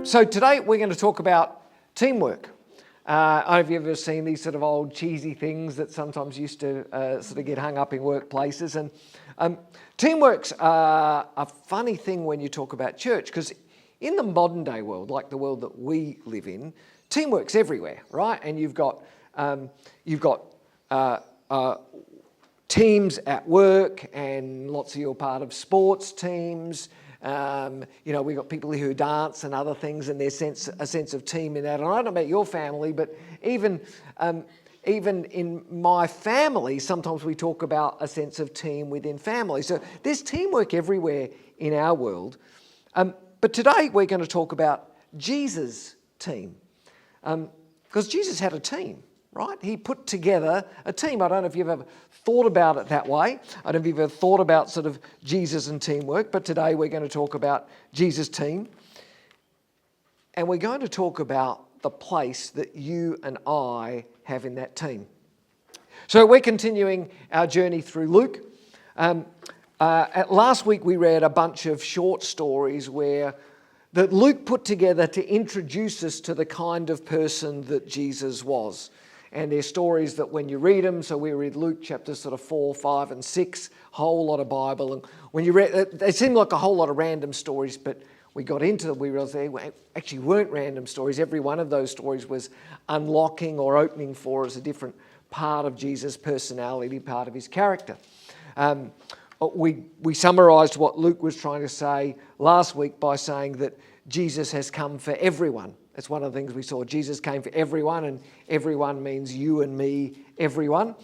So today we're going to talk about teamwork. I don't know if you've ever seen these sort of old cheesy things that sometimes used to sort of get hung up in workplaces. And teamwork's a funny thing when you talk about church, because in the modern day world, like the world that we live in, teamwork's everywhere, right? And you've got teams at work, and lots of you are part of sports teams. We've got people who dance and other things, and there's a sense of team in that. And I don't know about your family, but even in my family, sometimes we talk about a sense of team within family. So there's teamwork everywhere in our world. But today we're going to talk about Jesus' team. Because Jesus had a team, right? He put together a team. I don't know if you've ever thought about it that way. I don't know if you've ever thought about sort of Jesus and teamwork, but today we're going to talk about Jesus' team. And we're going to talk about the place that you and I have in that team. So we're continuing our journey through Luke. Last week we read a bunch of short stories that Luke put together to introduce us to the kind of person that Jesus was. And they're stories that when you read them, so we read Luke chapters sort of 4, 5 and 6, whole lot of Bible. And when you read, they seemed like a whole lot of random stories, but we got into them, we realized they actually weren't random stories. Every one of those stories was unlocking or opening for us a different part of Jesus' personality, part of his character. We summarised what Luke was trying to say last week by saying that Jesus has come for everyone. That's one of the things we saw. Jesus came for everyone, and everyone means you and me, everyone.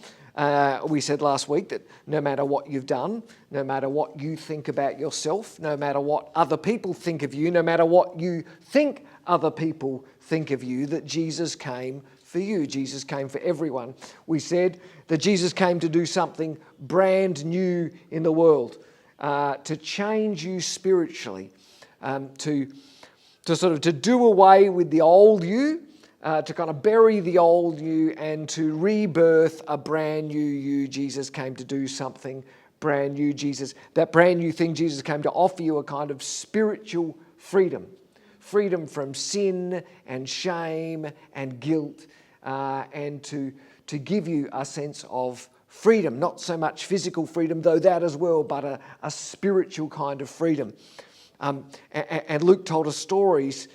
We said last week that no matter what you've done, no matter what you think about yourself, no matter what other people think of you, no matter what you think other people think of you, that Jesus came for you. Jesus came for everyone. We said that Jesus came to do something brand new in the world, to change you spiritually, to do away with the old you, to kind of bury the old you and to rebirth a brand new you. Jesus came to do something brand new. That brand new thing, Jesus came to offer you a kind of spiritual freedom. Freedom from sin and shame and guilt, and to give you a sense of freedom. Not so much physical freedom, though that as well, but a spiritual kind of freedom. And Luke told us stories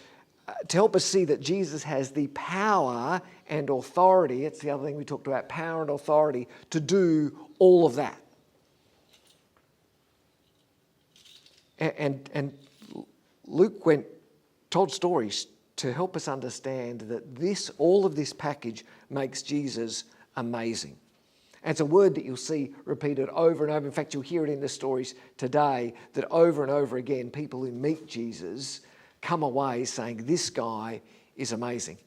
to help us see that Jesus has the power and authority. It's the other thing we talked about, power and authority, to do all of that. And Luke told stories to help us understand that all of this package makes Jesus amazing. And it's a word that you'll see repeated over and over. In fact, you'll hear it in the stories today, that over and over again, people who meet Jesus come away saying, this guy is amazing.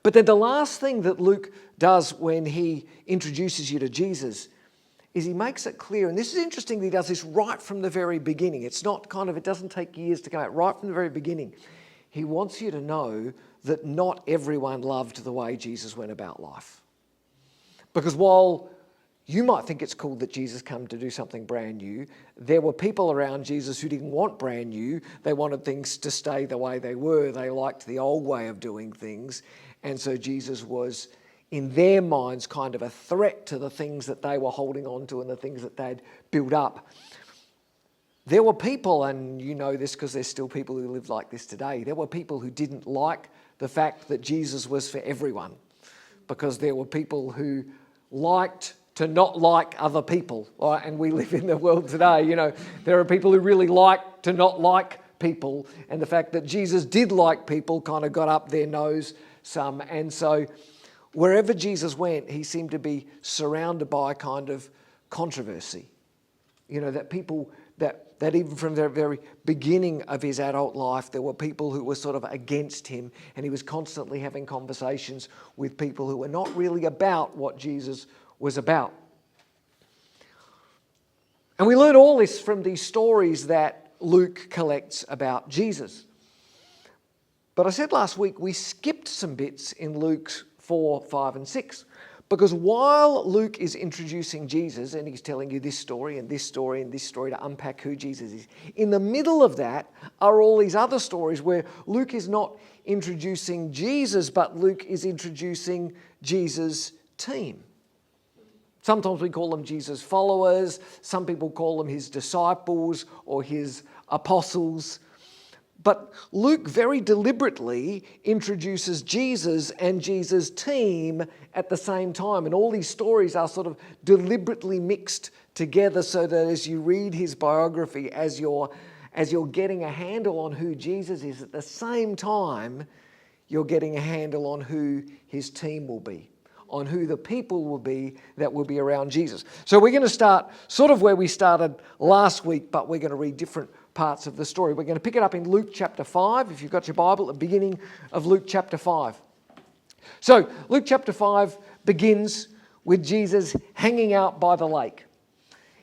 But then the last thing that Luke does when he introduces you to Jesus is he makes it clear, and this is interesting that he does this right from the very beginning. It's not it doesn't take years to come out. Right from the very beginning, he wants you to know that not everyone loved the way Jesus went about life. Because while you might think it's cool that Jesus came to do something brand new, there were people around Jesus who didn't want brand new. They wanted things to stay the way they were. They liked the old way of doing things. And so Jesus was, in their minds, kind of a threat to the things that they were holding on to and the things that they'd built up. There were people, and you know this because there's still people who live like this today, there were people who didn't like the fact that Jesus was for everyone, because there were people who liked to not like other people, right? And we live in the world today, there are people who really like to not like people, and the fact that Jesus did like people kind of got up their nose some. And so wherever Jesus went, he seemed to be surrounded by a kind of controversy. That people, that even from the very beginning of his adult life, there were people who were sort of against him, and he was constantly having conversations with people who were not really about what Jesus was about. And we learn all this from these stories that Luke collects about Jesus. But I said last week we skipped some bits in Luke 4, 5 and 6, Because while Luke is introducing Jesus and he's telling you this story and this story and this story to unpack who Jesus is, in the middle of that are all these other stories where Luke is not introducing Jesus, but Luke is introducing Jesus' team. Sometimes we call them Jesus' followers. Some people call them his disciples or his apostles. But Luke very deliberately introduces Jesus and Jesus' team at the same time. And all these stories are sort of deliberately mixed together so that as you read his biography, as you're getting a handle on who Jesus is, at the same time, you're getting a handle on who his team will be, on who the people will be that will be around Jesus. So we're going to start sort of where we started last week, but we're going to read different parts of the story. We're going to pick it up in Luke chapter 5, if you've got your Bible, at the beginning of Luke chapter 5. So Luke chapter 5 begins with Jesus hanging out by the lake.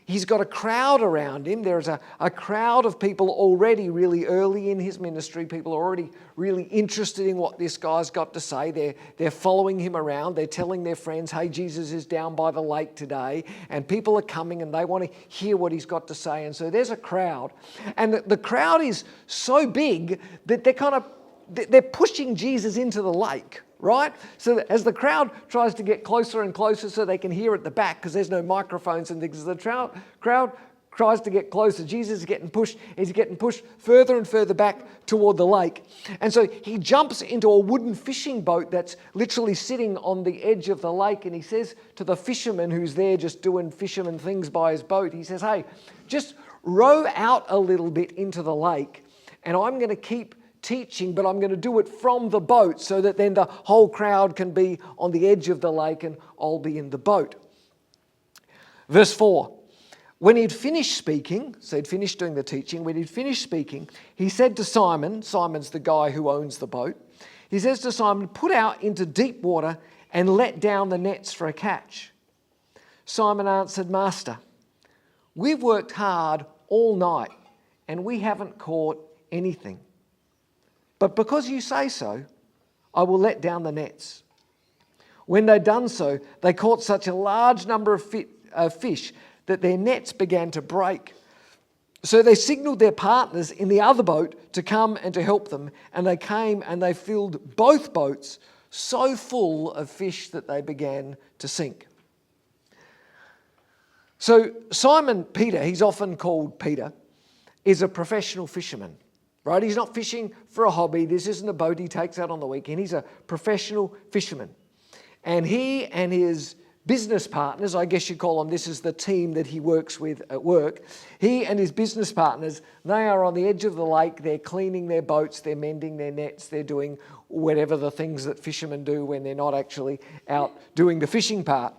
He's got a crowd around him. There's a crowd of people already really early in his ministry. People are already really interested in what this guy's got to say. They're following him around. They're telling their friends, hey, Jesus is down by the lake today. And people are coming and they want to hear what he's got to say. And so there's a crowd. And the crowd is so big that they're pushing Jesus into the lake. Right? So as the crowd tries to get closer and closer so they can hear at the back because there's no microphones and things, as the crowd tries to get closer, Jesus is getting pushed. He's getting pushed further and further back toward the lake. And so he jumps into a wooden fishing boat that's literally sitting on the edge of the lake, and he says to the fisherman who's there just doing fisherman things by his boat, he says, hey, just row out a little bit into the lake and I'm going to keep teaching, but I'm going to do it from the boat so that then the whole crowd can be on the edge of the lake and I'll be in the boat. Verse 4, when he'd finished speaking, so he'd finished doing the teaching, when he'd finished speaking, he said to Simon, Simon's the guy who owns the boat, he says to Simon, put out into deep water and let down the nets for a catch. Simon answered, Master, we've worked hard all night and we haven't caught anything. But because you say so, I will let down the nets. When they'd done so, they caught such a large number of fish that their nets began to break. So they signaled their partners in the other boat to come and to help them. And they came and they filled both boats so full of fish that they began to sink. So Simon Peter, he's often called Peter, is a professional fisherman. Right? He's not fishing for a hobby. This isn't a boat he takes out on the weekend. He's a professional fisherman. And he and his business partners, I guess you call them, this is the team that he works with at work. He and his business partners, they are on the edge of the lake. They're cleaning their boats. They're mending their nets. They're doing whatever the things that fishermen do when they're not actually out doing the fishing part.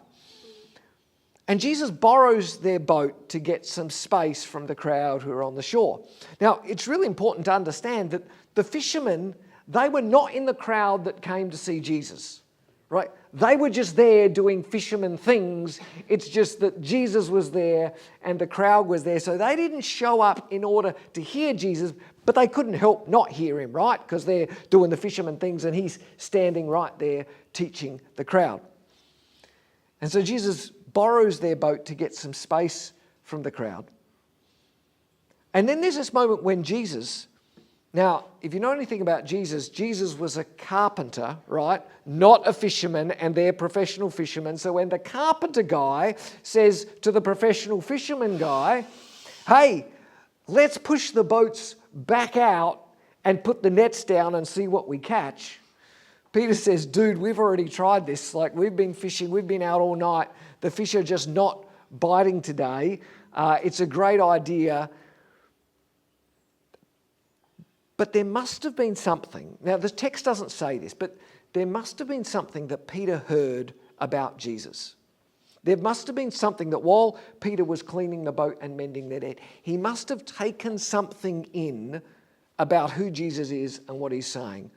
And Jesus borrows their boat to get some space from the crowd who are on the shore. Now, it's really important to understand that the fishermen, they were not in the crowd that came to see Jesus, right? They were just there doing fisherman things. It's just that Jesus was there and the crowd was there. So they didn't show up in order to hear Jesus, but they couldn't help not hear him, right? Because they're doing the fisherman things and he's standing right there teaching the crowd. And so Jesus borrows their boat to get some space from the crowd. And then there's this moment when Jesus, now, if you know anything about Jesus, Jesus was a carpenter, right? Not a fisherman, and they're professional fishermen. So when the carpenter guy says to the professional fisherman guy, hey, let's push the boats back out and put the nets down and see what we catch, Peter says, dude, we've already tried this. Like, we've been fishing, we've been out all night. The fish are just not biting today. It's a great idea. But there must have been something. Now, the text doesn't say this, but there must have been something that Peter heard about Jesus. There must have been something that while Peter was cleaning the boat and mending the net, he must have taken something in about who Jesus is and what he's saying.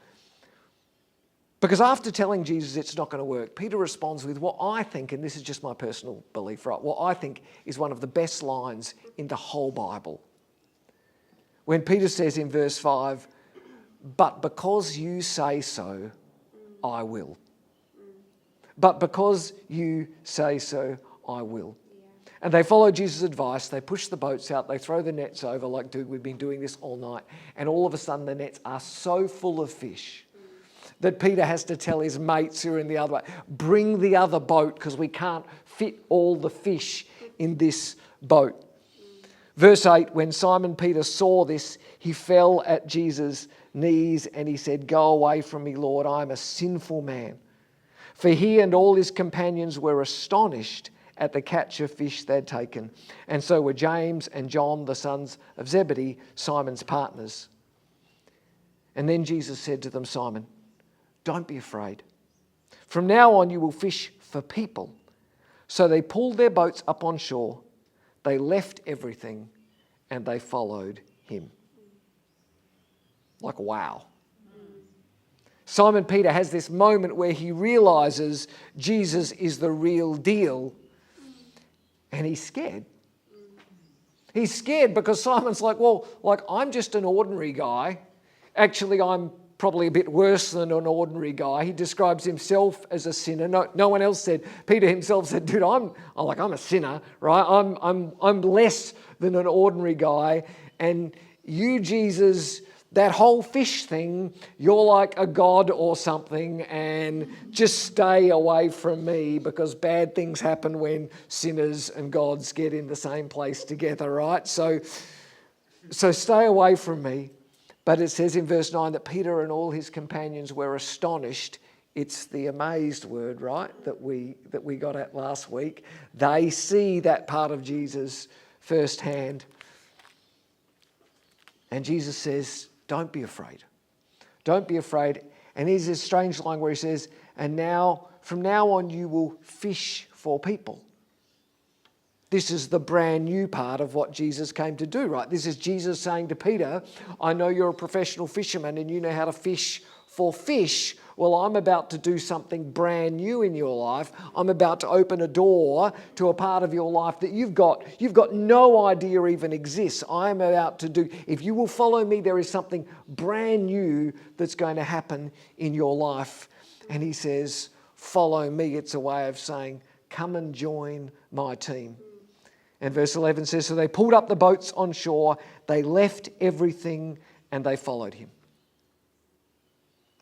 Because after telling Jesus it's not going to work, Peter responds with what I think, and this is just my personal belief, right? What I think is one of the best lines in the whole Bible. When Peter says in verse 5, but because you say so, I will. but because you say so, I will. And they follow Jesus' advice. They push the boats out. They throw the nets over like, dude, we've been doing this all night. And all of a sudden the nets are so full of fish that Peter has to tell his mates who are in the other way, bring the other boat because we can't fit all the fish in this boat. Verse 8, when Simon Peter saw this, he fell at Jesus' knees and he said, go away from me, Lord, I am a sinful man. For he and all his companions were astonished at the catch of fish they'd taken. And so were James and John, the sons of Zebedee, Simon's partners. And then Jesus said to them, Simon, don't be afraid. From now on you will fish for people. So they pulled their boats up on shore. They left everything and they followed him. Like, wow. Simon Peter has this moment where he realizes Jesus is the real deal and he's scared. He's scared because Simon's like, well, I'm just an ordinary guy. Actually, I'm probably a bit worse than an ordinary guy. He describes himself as a sinner. No one else said. Peter himself said, dude, I'm a sinner, right? I'm less than an ordinary guy. And you, Jesus, that whole fish thing, you're like a god or something, and just stay away from me because bad things happen when sinners and gods get in the same place together, right? So stay away from me. But it says in verse 9 that Peter and all his companions were astonished. It's the amazed word, right, that we got at last week. They see that part of Jesus firsthand. And Jesus says, don't be afraid. Don't be afraid. And here's this strange line where he says, and now, from now on, you will fish for people. This is the brand new part of what Jesus came to do, right? This is Jesus saying to Peter, I know you're a professional fisherman and you know how to fish for fish. Well, I'm about to do something brand new in your life. I'm about to open a door to a part of your life that you've got no idea even exists. I'm about to do, if you will follow me, there is something brand new that's going to happen in your life. And he says, follow me. It's a way of saying, come and join my team. And verse 11 says, so they pulled up the boats on shore, they left everything and they followed him.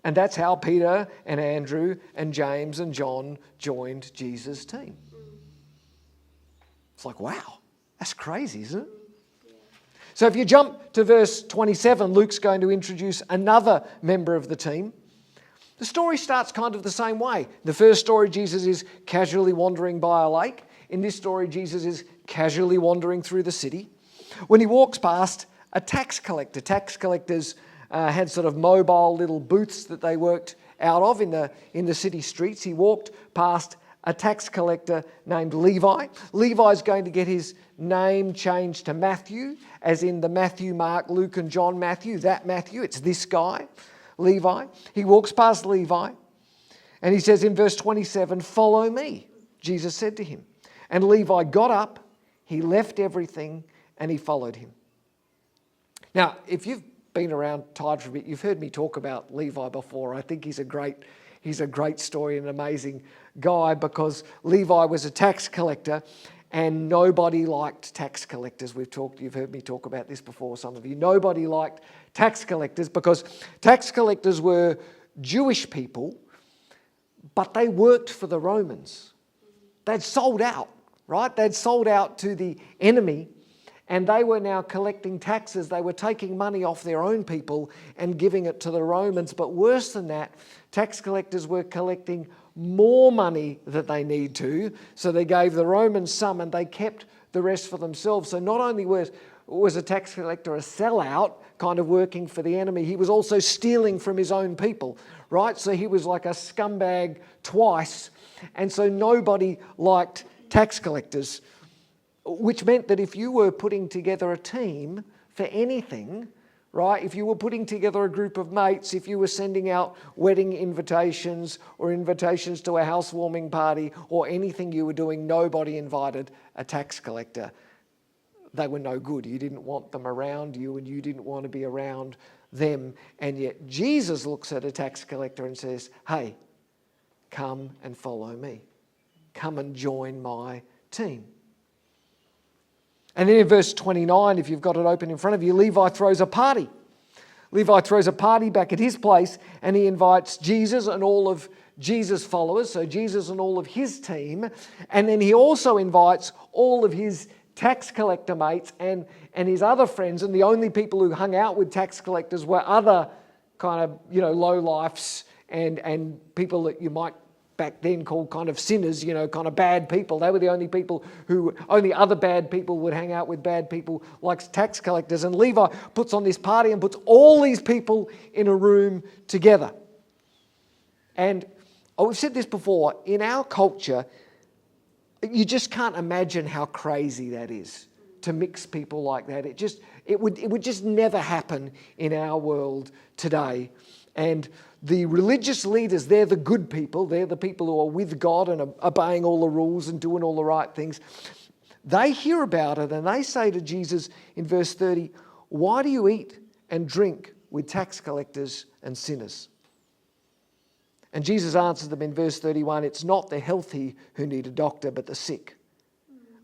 And that's how Peter and Andrew and James and John joined Jesus' team. It's like, wow, that's crazy, isn't it? So if you jump to verse 27, Luke's going to introduce another member of the team. The story starts kind of the same way. The first story, Jesus is casually wandering by a lake. In this story, Jesus is casually wandering through the city. When he walks past a tax collector, tax collectors had sort of mobile little booths that they worked out of in the city streets. He walked past a tax collector named Levi. Levi's going to get his name changed to Matthew, as in the Matthew, Mark, Luke and John Matthew. That Matthew, it's this guy, Levi. He walks past Levi and he says in verse 27, follow me, Jesus said to him. And Levi got up, he left everything, and he followed him. Now, if you've been around Tide for a bit, you've heard me talk about Levi before. I think he's a great story and an amazing guy because Levi was a tax collector and nobody liked tax collectors. You've heard me talk about this before, some of you. Nobody liked tax collectors because tax collectors were Jewish people, but they worked for the Romans. They'd sold out. Right? They'd sold out to the enemy and they were now collecting taxes. They were taking money off their own people and giving it to the Romans. But worse than that, tax collectors were collecting more money that they need to. So they gave the Romans some and they kept the rest for themselves. So not only was a tax collector a sellout, kind of working for the enemy, he was also stealing from his own people, right? So he was like a scumbag twice. And so nobody liked tax collectors, which meant that if you were putting together a team for anything, right, if you were putting together a group of mates, if you were sending out wedding invitations or invitations to a housewarming party or anything you were doing, nobody invited a tax collector. They were no good. You didn't want them around you and you didn't want to be around them. And yet Jesus looks at a tax collector and says, hey, come and follow me. Come and join my team. And then in verse 29, if you've got it open in front of you, Levi throws a party. Levi throws a party back at his place, and he invites Jesus and all of Jesus' followers, so Jesus and all of his team. And then he also invites all of his tax collector mates and his other friends, and the only people who hung out with tax collectors were other kind of, low-lifes and people that you might back then called kind of sinners, kind of bad people. They were the only people only other bad people would hang out with bad people like tax collectors. And Levi puts on this party and puts all these people in a room together. And we've said this before, in our culture, you just can't imagine how crazy that is to mix people like that. It would just never happen in our world today. And the religious leaders, they're the good people. They're the people who are with God and are obeying all the rules and doing all the right things. They hear about it and they say to Jesus in verse 30, "Why do you eat and drink with tax collectors and sinners?" And Jesus answers them in verse 31, "It's not the healthy who need a doctor, but the sick.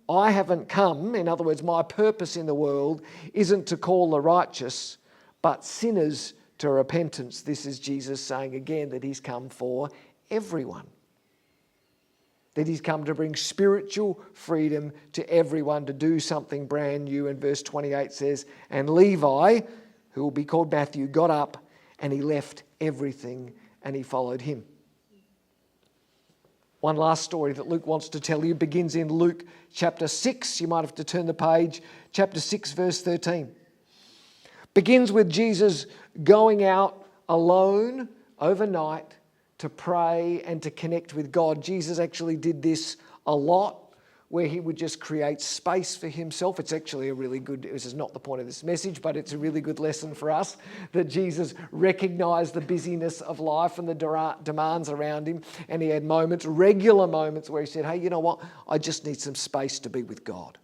I haven't come," in other words, my purpose in the world isn't to call the righteous, but sinners to repentance. This is Jesus saying again that he's come for everyone. That he's come to bring spiritual freedom to everyone, to do something brand new. And verse 28 says, "And Levi, who will be called Matthew, got up and he left everything and he followed him." One last story that Luke wants to tell you begins in Luke chapter 6. You might have to turn the page. Chapter 6, verse 13. Begins with Jesus going out alone overnight to pray and to connect with God. Jesus actually did this a lot, where he would just create space for himself. It's actually this is not the point of this message, but it's a really good lesson for us, that Jesus recognized the busyness of life and the demands around him. And he had regular moments where he said, "Hey, you know what? I just need some space to be with God."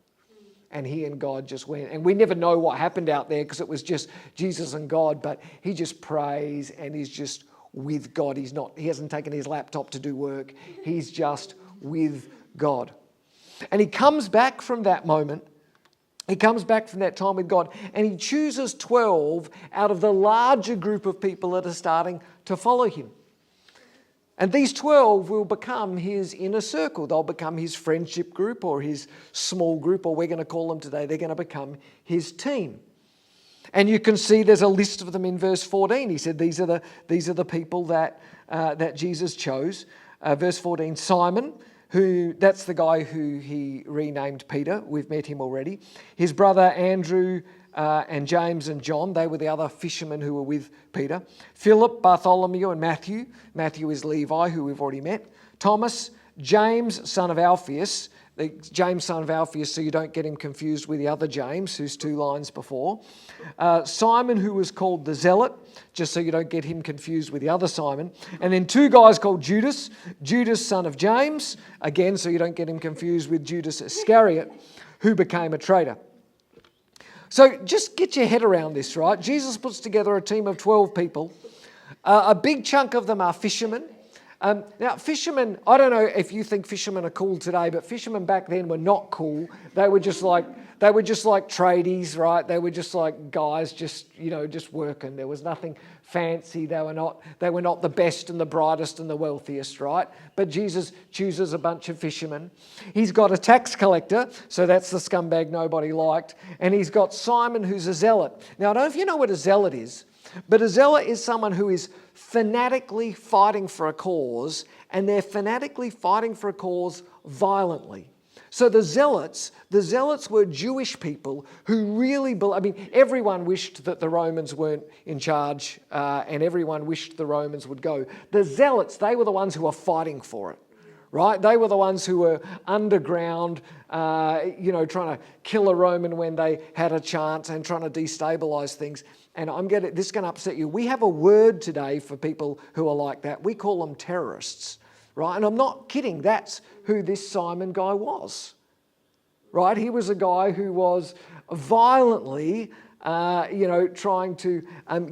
And he and God just went. And we never know what happened out there because it was just Jesus and God, but he just prays and he's just with God. He hasn't taken his laptop to do work. He's just with God. And he comes back from that moment. He comes back from that time with God and he chooses 12 out of the larger group of people that are starting to follow him. And these 12 will become his inner circle. They'll become his friendship group or his small group, or we're going to call them today, they're going to become his team. And you can see there's a list of them in verse 14. He said these are the people that Jesus chose. Verse 14, Simon, that's the guy who he renamed Peter. We've met him already. His brother Andrew and James and John, they were the other fishermen who were with Peter. Philip, Bartholomew and Matthew. Matthew is Levi, who we've already met. Thomas, James, son of Alphaeus. James, son of Alphaeus, so you don't get him confused with the other James, who's 2 lines before. Simon, who was called the Zealot, just so you don't get him confused with the other Simon. And then 2 guys called Judas, son of James, again, so you don't get him confused with Judas Iscariot, who became a traitor. So just get your head around this, right? Jesus puts together a team of 12 people. A big chunk of them are fishermen. Now, fishermen, I don't know if you think fishermen are cool today, but fishermen back then were not cool. They were just like tradies, right? They were just like guys just working. There was nothing fancy. They were not the best and the brightest and the wealthiest, right? But Jesus chooses a bunch of fishermen. He's got a tax collector, so that's the scumbag nobody liked. And he's got Simon, who's a zealot. Now, I don't know if you know what a zealot is, but a zealot is someone who is fanatically fighting for a cause, and they're fanatically fighting for a cause violently. So the zealots were Jewish people who really everyone wished that the Romans weren't in charge, and everyone wished the Romans would go. The zealots, they were the ones who were fighting for it, right? They were the ones who were underground, trying to kill a Roman when they had a chance and trying to destabilize things. And this is going to upset you. We have a word today for people who are like that. We call them terrorists, right? And I'm not kidding. That's who this Simon guy was, right? He was a guy who was violently, trying to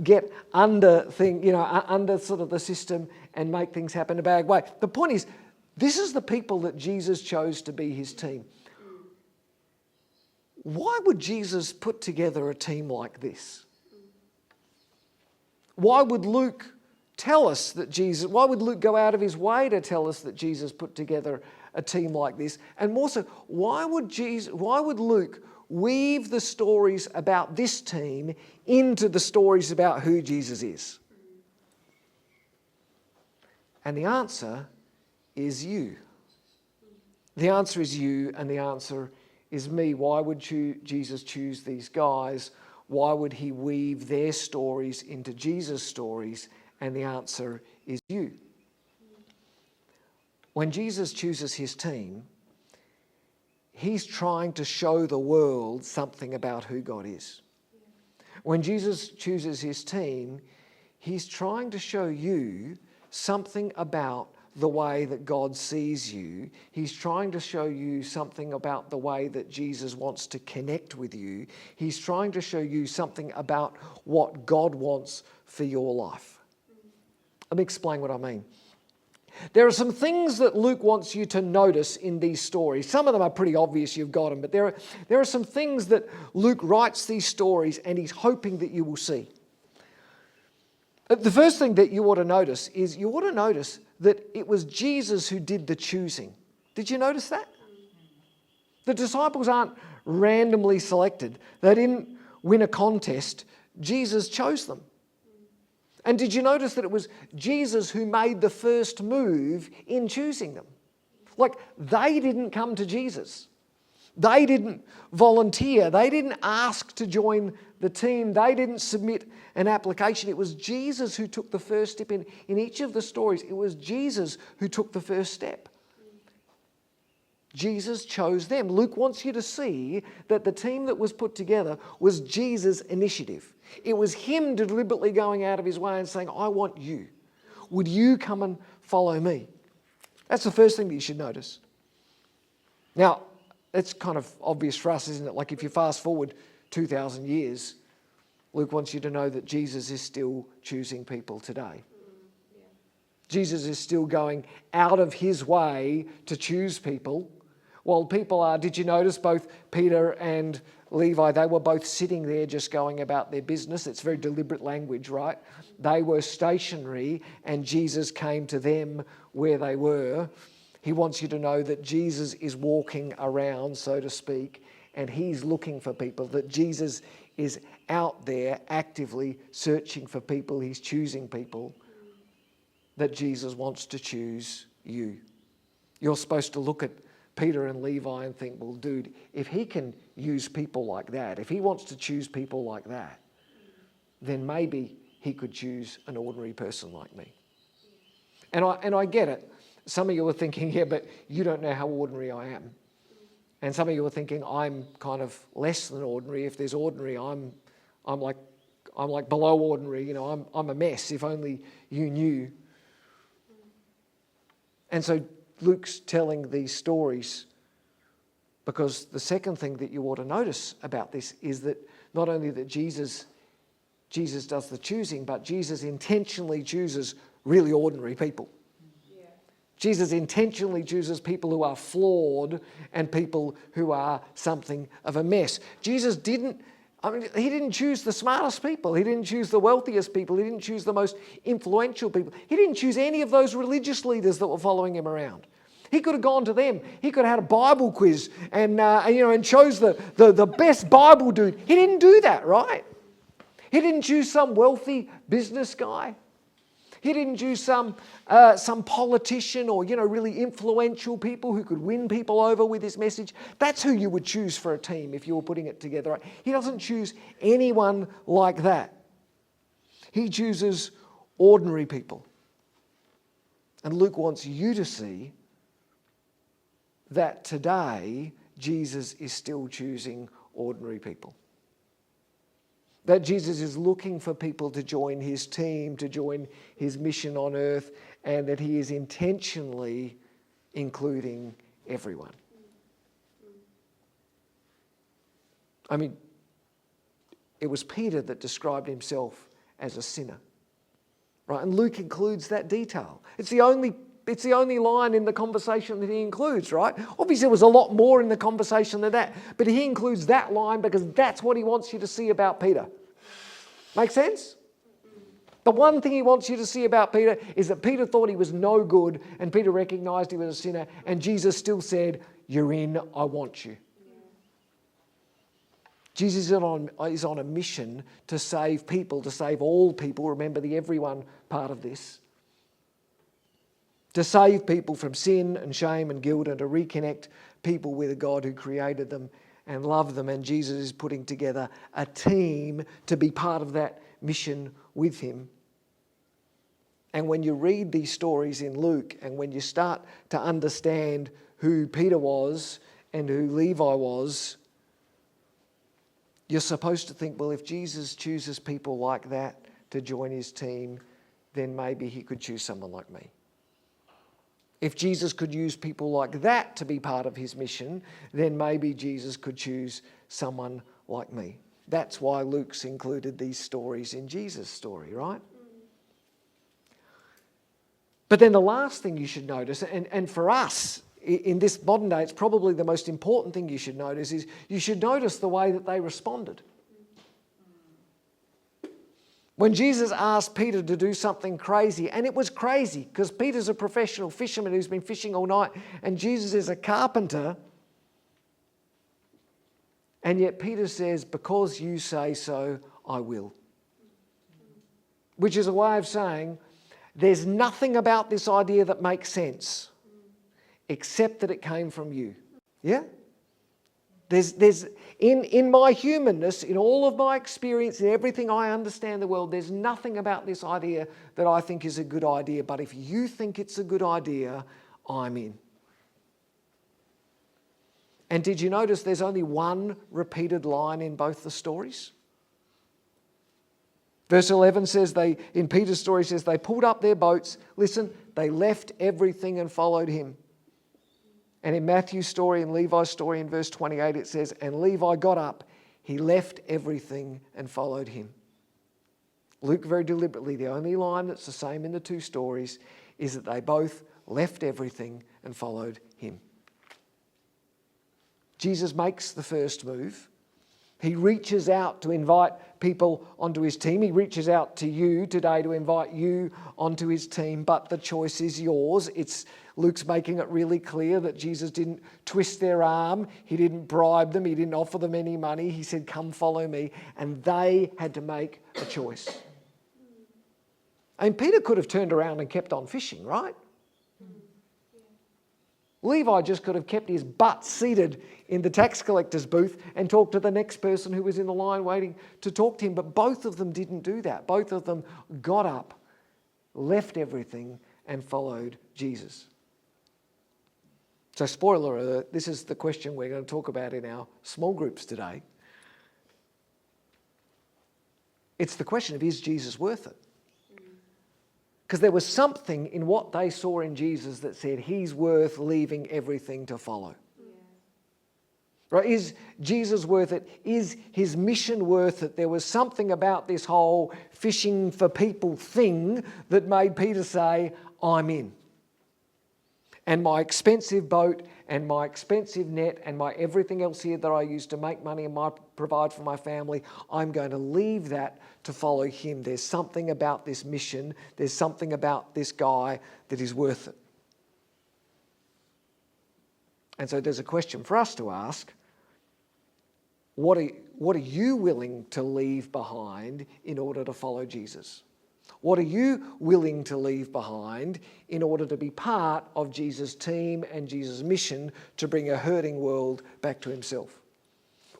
get under sort of the system and make things happen a bad way. The point is, this is the people that Jesus chose to be his team. Why would Jesus put together a team like this? Why would Luke tell us that why would Luke go out of his way to tell us that Jesus put together a team like this? And more so, why would Luke weave the stories about this team into the stories about who Jesus is? And the answer is you. The answer is you, and the answer is me. Why would Jesus choose these guys? Why would he weave their stories into Jesus' stories? And the answer is you. When Jesus chooses his team, he's trying to show the world something about who God is. When Jesus chooses his team, he's trying to show you something about the way that God sees you. He's trying to show you something about the way that Jesus wants to connect with you. He's trying to show you something about what God wants for your life. Let me explain what I mean. There are some things that Luke wants you to notice in these stories. Some of them are pretty obvious, you've got them, but there are some things that Luke writes these stories and he's hoping that you will see. The first thing that you ought to notice is you ought to notice that it was Jesus who did the choosing. Did you notice that? The disciples aren't randomly selected. They didn't win a contest. Jesus chose them. And did you notice that it was Jesus who made the first move in choosing them? Like, they didn't come to Jesus. They didn't volunteer. They didn't ask to join the team. They didn't submit an application. It was Jesus who took the first step in each of the stories. It was Jesus who took the first step. Jesus chose them. Luke wants you to see that the team that was put together was Jesus' initiative. It was him deliberately going out of his way and saying, I want you. Would you come and follow me? That's the first thing that you should notice. Now, it's kind of obvious for us, isn't it? Like if you fast forward 2,000 years, Luke wants you to know that Jesus is still choosing people today. Jesus is still going out of his way to choose people. While people are, did you notice both Peter and Levi, they were both sitting there just going about their business. It's very deliberate language, right? They were stationary and Jesus came to them where they were. He wants you to know that Jesus is walking around, so to speak, and he's looking for people, that Jesus is out there actively searching for people. He's choosing people, that Jesus wants to choose you. You're supposed to look at Peter and Levi and think, well, dude, if he can use people like that, if he wants to choose people like that, then maybe he could choose an ordinary person like me. And I get it. Some of you are thinking, yeah, but you don't know how ordinary I am. And some of you are thinking, I'm kind of less than ordinary. If there's ordinary, I'm like below ordinary. You know, I'm a mess. If only you knew. And so Luke's telling these stories because the second thing that you ought to notice about this is that not only that Jesus does the choosing, but Jesus intentionally chooses really ordinary people. Yeah. Jesus intentionally chooses people who are flawed and people who are something of a mess. Jesus didn't choose the smartest people. He didn't choose the wealthiest people. He didn't choose the most influential people. He didn't choose any of those religious leaders that were following him around. He could have gone to them. He could have had a Bible quiz and chose the best Bible dude. He didn't do that, right? He didn't choose some wealthy business guy. He didn't choose some politician or really influential people who could win people over with his message. That's who you would choose for a team if you were putting it together. Right? He doesn't choose anyone like that. He chooses ordinary people. And Luke wants you to see that today Jesus is still choosing ordinary people. That Jesus is looking for people to join his team, to join his mission on earth, and that he is intentionally including everyone. I mean, it was Peter that described himself as a sinner. right? And Luke includes that detail. It's the only line in the conversation that he includes, right? Obviously, there was a lot more in the conversation than that, but he includes that line because that's what he wants you to see about Peter. Make sense? The one thing he wants you to see about Peter is that Peter thought he was no good, and Peter recognized he was a sinner, and Jesus still said, "You're in, I want you." Jesus is on a mission to save people, to save all people. Remember the everyone part of this. To save people from sin and shame and guilt, and to reconnect people with a God who created them and loved them. And Jesus is putting together a team to be part of that mission with him. And when you read these stories in Luke, and when you start to understand who Peter was and who Levi was, you're supposed to think, well, if Jesus chooses people like that to join his team, then maybe he could choose someone like me. If Jesus could use people like that to be part of his mission, then maybe Jesus could choose someone like me. That's why Luke's included these stories in Jesus' story, right? But then the last thing you should notice, and for us, in this modern day, it's probably the most important thing you should notice, is you should notice the way that they responded. When Jesus asked Peter to do something crazy, and it was crazy because Peter's a professional fisherman who's been fishing all night, and Jesus is a carpenter, and yet Peter says, "Because you say so, I will." Which is a way of saying, there's nothing about this idea that makes sense except that it came from you. Yeah? There's in my humanness, in all of my experience, in everything I understand the world, there's nothing about this idea that I think is a good idea. But if you think it's a good idea, I'm in. And did you notice there's only one repeated line in both the stories? Verse 11 says in Peter's story says they pulled up their boats. Listen, they left everything and followed him. And in Matthew's story and Levi's story in verse 28 it says, and Levi got up, he left everything and followed him. Luke very deliberately, the only line that's the same in the two stories is that they both left everything and followed him. Jesus makes the first move. He reaches out to invite people onto his team. He reaches out to you today to invite you onto his team, but the choice is yours. Luke's making it really clear that Jesus didn't twist their arm. He didn't bribe them. He didn't offer them any money. He said, "Come follow me." And they had to make a choice. And Peter could have turned around and kept on fishing, right? Levi just could have kept his butt seated in the tax collector's booth and talked to the next person who was in the line waiting to talk to him. But both of them didn't do that. Both of them got up, left everything, and followed Jesus. So spoiler alert, this is the question we're going to talk about in our small groups today. It's the question of, is Jesus worth it? Because there was something in what they saw in Jesus that said he's worth leaving everything to follow. Yeah. Right? Is Jesus worth it? Is his mission worth it? There was something about this whole fishing for people thing that made Peter say, I'm in. And my expensive boat and my expensive net and my everything else here that I use to make money and provide for my family, I'm going to leave that to follow him. There's something about this mission, there's something about this guy that is worth it. And so there's a question for us to ask. What are you willing to leave behind in order to follow Jesus? What are you willing to leave behind in order to be part of Jesus' team and Jesus' mission to bring a hurting world back to himself?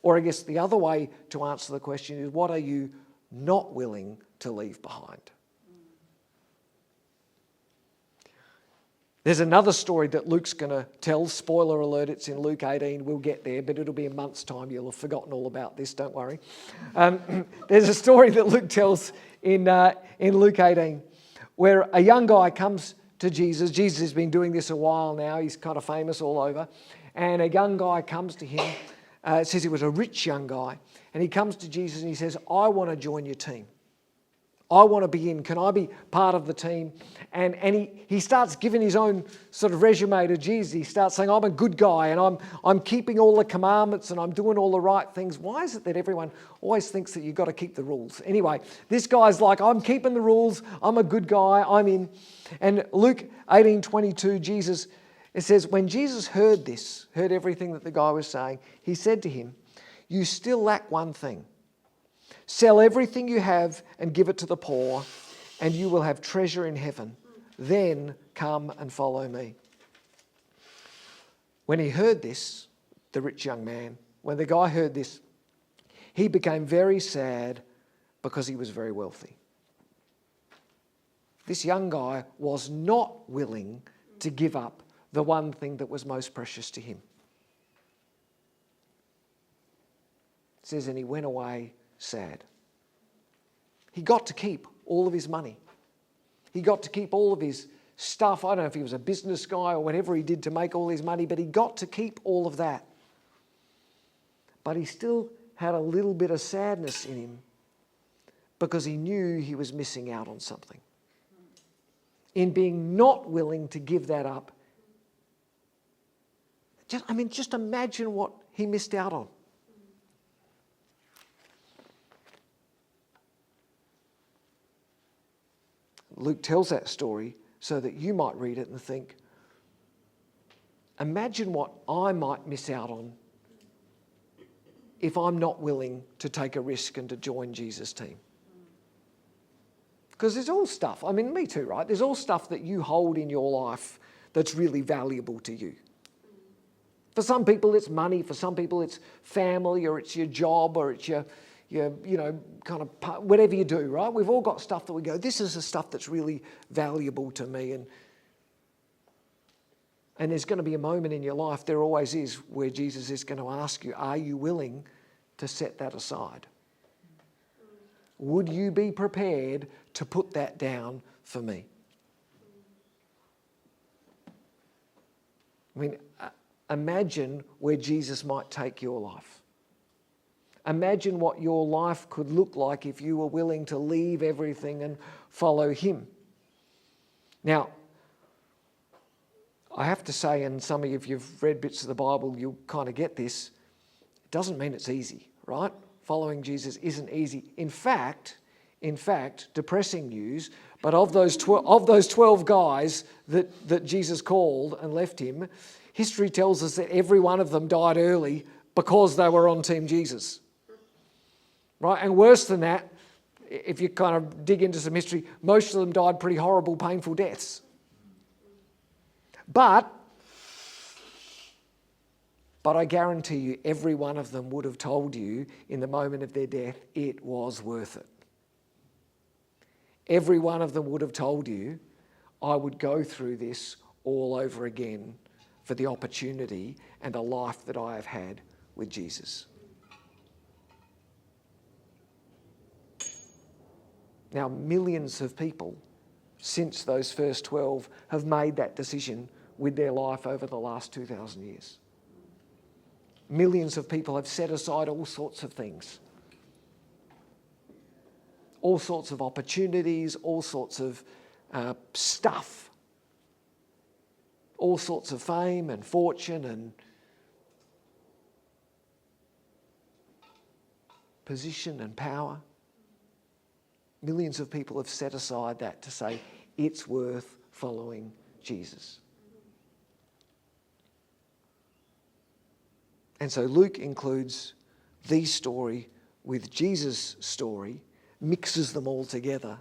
Or I guess the other way to answer the question is, what are you not willing to leave behind? There's another story that Luke's going to tell. Spoiler alert, it's in Luke 18. We'll get there, but it'll be a month's time. You'll have forgotten all about this, don't worry. There's a story that Luke tells in Luke 18 where a young guy comes to Jesus. Jesus has been doing this a while now. He's kind of famous all over. And a young guy comes to him. It says he was a rich young guy. And he comes to Jesus and he says, I want to join your team. I want to be in. Can I be part of the team? And he starts giving his own sort of resume to Jesus. He starts saying, I'm a good guy and I'm keeping all the commandments and I'm doing all the right things. Why is it that everyone always thinks that you've got to keep the rules? Anyway, this guy's like, I'm keeping the rules. I'm a good guy. I'm in. And Luke 18:22, Jesus, it says, when Jesus heard this, heard everything that the guy was saying, he said to him, you still lack one thing. Sell everything you have and give it to the poor, and you will have treasure in heaven. Then come and follow me. When he heard this, the rich young man, when the guy heard this, he became very sad because he was very wealthy. This young guy was not willing to give up the one thing that was most precious to him. It says, and he went away sad. He got to keep all of his money. He got to keep all of his stuff. I don't know if he was a business guy or whatever he did to make all his money, but he got to keep all of that. But he still had a little bit of sadness in him because he knew he was missing out on something. In being not willing to give that up, just imagine what he missed out on. Luke tells that story so that you might read it and think, imagine what I might miss out on if I'm not willing to take a risk and to join Jesus' team. Because there's all stuff, me too, right? There's all stuff that you hold in your life that's really valuable to you. For some people it's money, for some people it's family, or it's your job, or it's your kind of whatever you do, right? We've all got stuff that we go, this is the stuff that's really valuable to me. And there's going to be a moment in your life, there always is, where Jesus is going to ask you, are you willing to set that aside? Would you be prepared to put that down for me? Imagine where Jesus might take your life. Imagine what your life could look like if you were willing to leave everything and follow him. Now, I have to say, and some of you, if you've read bits of the Bible, you'll kind of get this. It doesn't mean it's easy, right? Following Jesus isn't easy. In fact, depressing news, but of those 12 guys that Jesus called and left him, history tells us that every one of them died early because they were on Team Jesus. Right? And worse than that, if you kind of dig into some history, most of them died pretty horrible, painful deaths. But I guarantee you, every one of them would have told you in the moment of their death, it was worth it. Every one of them would have told you, I would go through this all over again for the opportunity and the life that I have had with Jesus. Now, millions of people since those first 12 have made that decision with their life over the last 2,000 years. Millions of people have set aside all sorts of things, all sorts of opportunities, all sorts of stuff, all sorts of fame and fortune and position and power. Millions of people have set aside that to say it's worth following Jesus. And so Luke includes the story with Jesus' story, mixes them all together.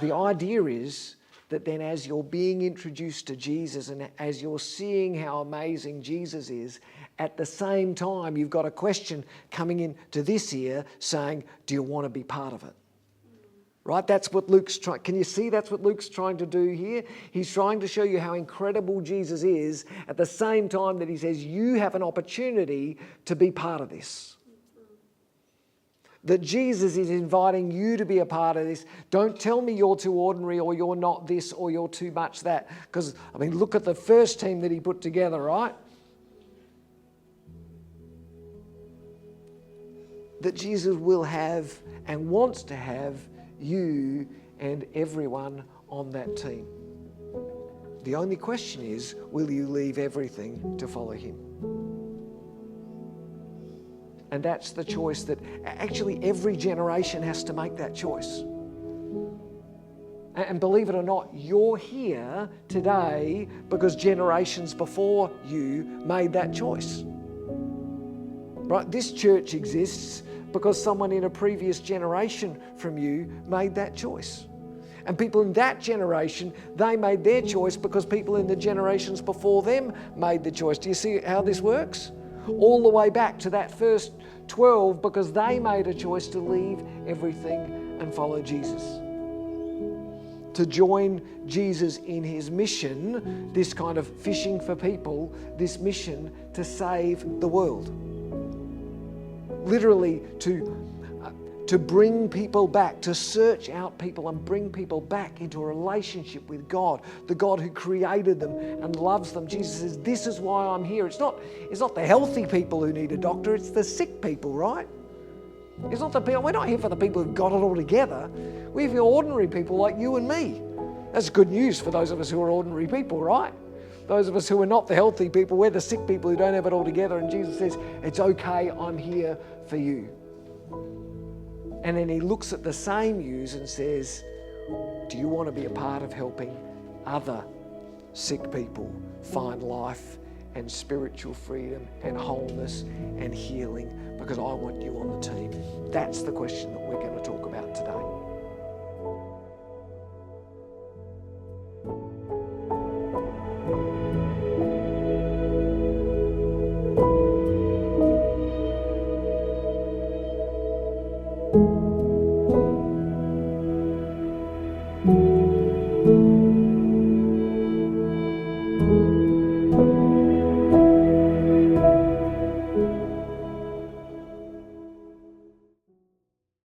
The idea is that then as you're being introduced to Jesus and as you're seeing how amazing Jesus is, at the same time you've got a question coming into this ear saying, do you want to be part of it? Right? That's what Luke's trying. Can you see that's what Luke's trying to do here? He's trying to show you how incredible Jesus is at the same time that he says you have an opportunity to be part of this. That Jesus is inviting you to be a part of this. Don't tell me you're too ordinary or you're not this or you're too much that. Because, look at the first team that he put together, right? that Jesus will have and wants to have you and everyone on that team. The only question is, will you leave everything to follow him? And that's the choice that actually every generation has to make that choice. And believe it or not, you're here today because generations before you made that choice. Right? This church exists because someone in a previous generation from you made that choice. And people in that generation, they made their choice because people in the generations before them made the choice. Do you see how this works? All the way back to that first 12 because they made a choice to leave everything and follow Jesus. To join Jesus in his mission, this kind of fishing for people, this mission to save the world. Literally to bring people back, to search out people and bring people back into a relationship with God, the God who created them and loves them. Jesus says, this is why I'm here. It's not the healthy people who need a doctor, it's the sick people, right? It's not the people, we're not here for the people who've got it all together. We're here for ordinary people like you and me. That's good news for those of us who are ordinary people, right? Those of us who are not the healthy people, we're the sick people who don't have it all together. And Jesus says, it's okay, I'm here for you. And then he looks at the same yous and says, do you want to be a part of helping other sick people find life and spiritual freedom and wholeness and healing? Because I want you on the team. That's the question that we're going to talk about today.